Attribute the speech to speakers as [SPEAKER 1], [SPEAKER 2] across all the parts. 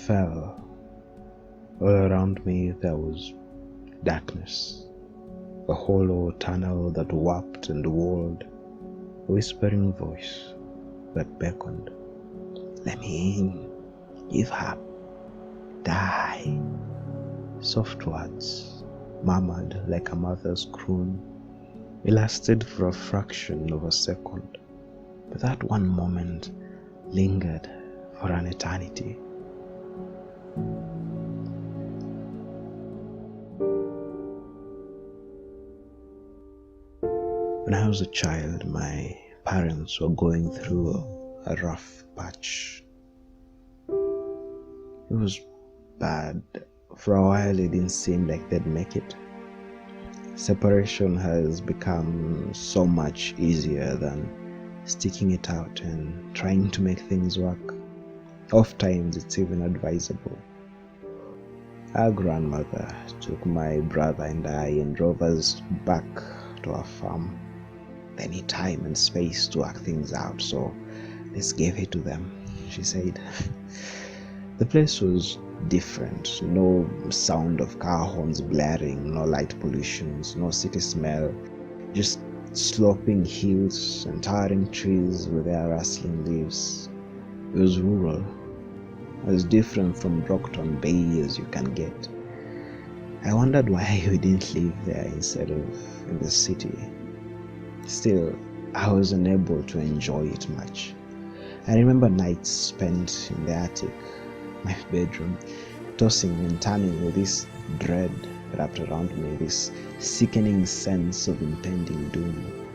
[SPEAKER 1] fell. All around me there was darkness, a hollow tunnel that warped and whirled, a whispering voice that beckoned. Let me in, give up, die. Soft words, murmured like a mother's croon. It lasted for a fraction of a second, but that one moment lingered for an eternity. When I was a child, my parents were going through a rough patch. It was bad. For a while, it didn't seem like they'd make it. Separation has become so much easier than sticking it out and trying to make things work. Oftentimes, it's even advisable. Our grandmother took my brother and I and drove us back to our farm. They need time and space to work things out, so let's give it to them, she said. The place was different. No sound of car horns blaring, no light pollutions, no city smell, just sloping hills and towering trees with their rustling leaves. It was rural, as different from Brockton Bay as you can get. I wondered why we didn't live there instead of in the city. Still, I was unable to enjoy it much. I remember nights spent in the attic, my bedroom, tossing and turning with this dread wrapped around me, this sickening sense of impending doom.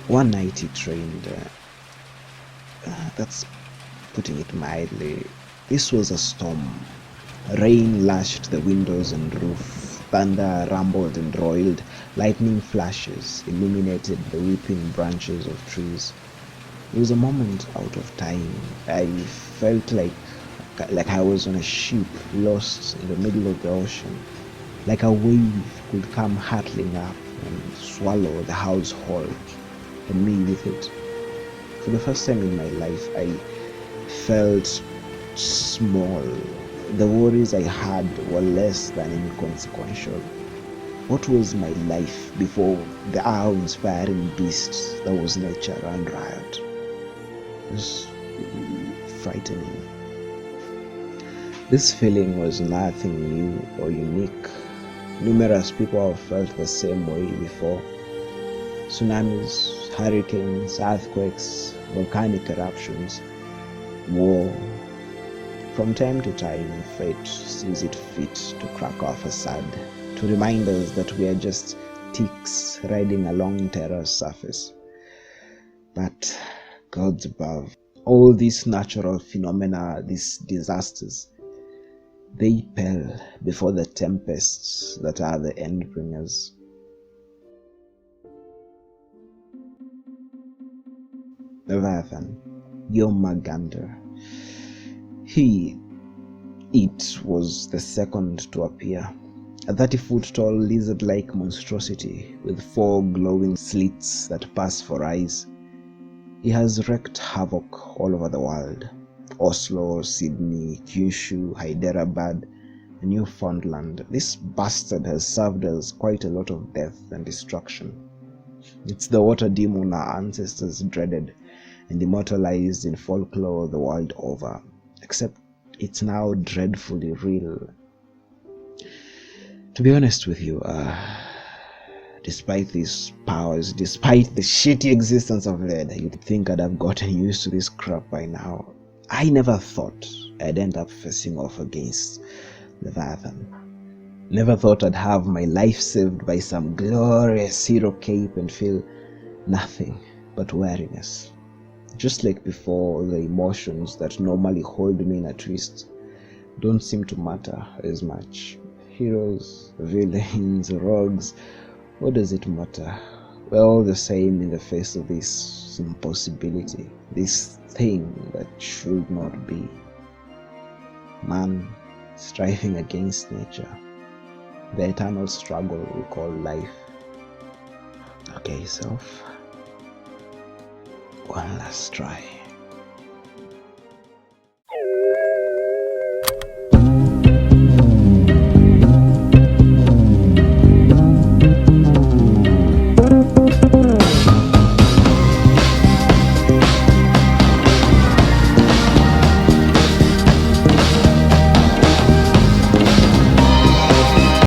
[SPEAKER 1] One night it rained. That's putting it mildly. This was a storm. Rain lashed the windows and roof. Thunder rumbled and roiled. Lightning flashes illuminated the weeping branches of trees. It was a moment out of time. I felt like I was on a ship lost in the middle of the ocean. Like a wave could come hurtling up and swallow the household and me with it. For the first time in my life, I felt small. The worries I had were less than inconsequential. What was my life before the awe-inspiring beast that was nature ran riot? It was frightening. This feeling was nothing new or unique. Numerous people have felt the same way before. Tsunamis, hurricanes, earthquakes, volcanic eruptions, war. From time to time, fate sees it fit to crack our facade, to remind us that we are just ticks riding along terror's surface. But gods above, all these natural phenomena, these disasters, they pale before the tempests that are the end bringers. Leviathan, Yomagander. It was the second to appear. A 30-foot-tall lizard-like monstrosity with 4 glowing slits that pass for eyes. He has wreaked havoc all over the world. Oslo, Sydney, Kyushu, Hyderabad, and Newfoundland. This bastard has served us quite a lot of death and destruction. It's the water demon our ancestors dreaded and immortalized in folklore the world over. Except it's now dreadfully real. To be honest with you, despite these powers, despite the shitty existence of lead, you'd think I'd have gotten used to this crap by now. I never thought I'd end up facing off against Leviathan. Never thought I'd have my life saved by some glorious hero cape and feel nothing but weariness. Just like before, the emotions that normally hold me in a twist don't seem to matter as much. Heroes, villains, rogues, what does it matter? We're all the same in the face of this impossibility, this thing that should not be. Man striving against nature, the eternal struggle we call life. Okay, self. One last try.